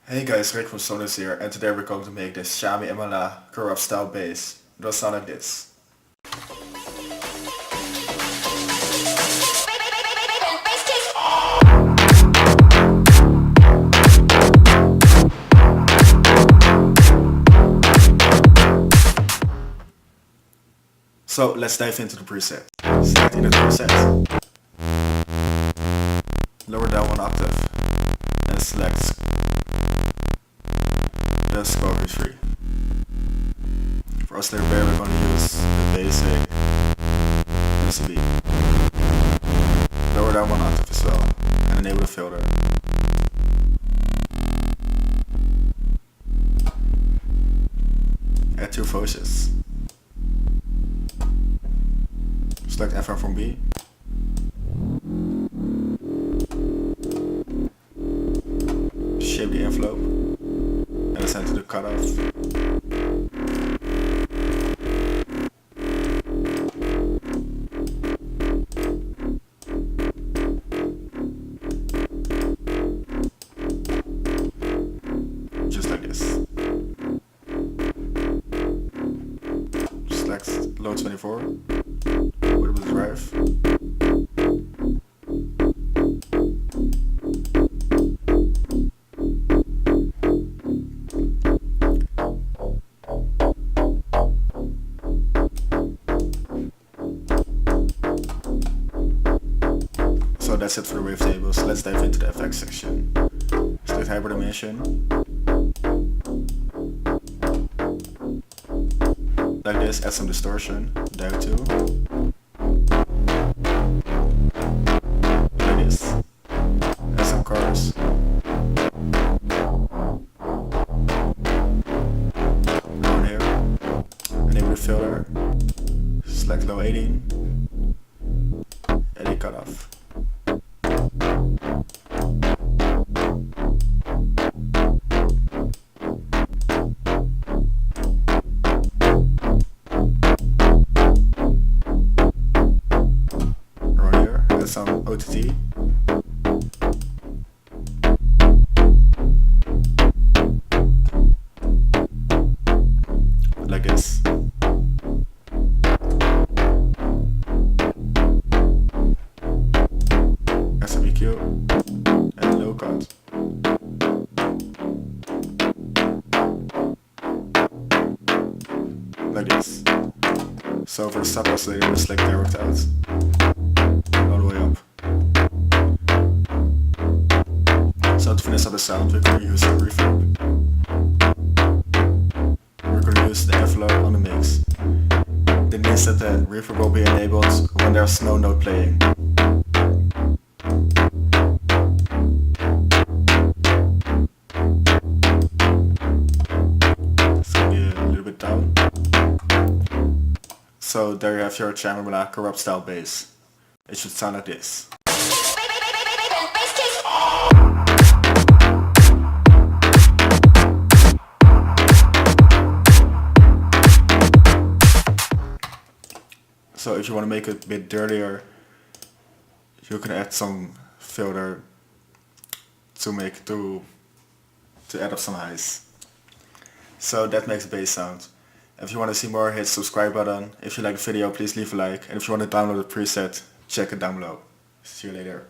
Hey guys, Rick from Sonance here, and today we're going to make this Tchami Malaa Kurupt style bass. It will sound like this. So let's dive into the preset. Select either preset, lower down one octave, and select the Xfer Serum. For oscillator pair we're going to use the basic UCB. Lower down one octave as well, and enable the filter. Add two voices. Select Xfer from B. Shape the envelope and ascend to the cutoff. Just like this. Select load 24. Put it with the drive. So that's it for the wavetables. Let's dive into the effects section. Select hybrid dimension. Like this, add some distortion. Diode 2. Like this. Add some chorus. Down here. Enable the filter. Select low 18. Edit cutoff. Some OTT. Like this. SMEQ and low cut. Like this. So for the sub oscillator we select direct out. All the way up. So to finish up the sound we're going to use a reverb. We're going to use the envelope on the mix. That means that the reverb will be enabled when there's no note playing. It's going to be a little bit down. So there you have your Tchami Malaa Kurupt style bass. It should sound like this. So if you want to make it a bit dirtier, you can add some filter to add up some highs. So that makes a bass sound. If you want to see more, hit the subscribe button. If you like the video, please leave a like. And if you want to download the preset, check it down below. See you later.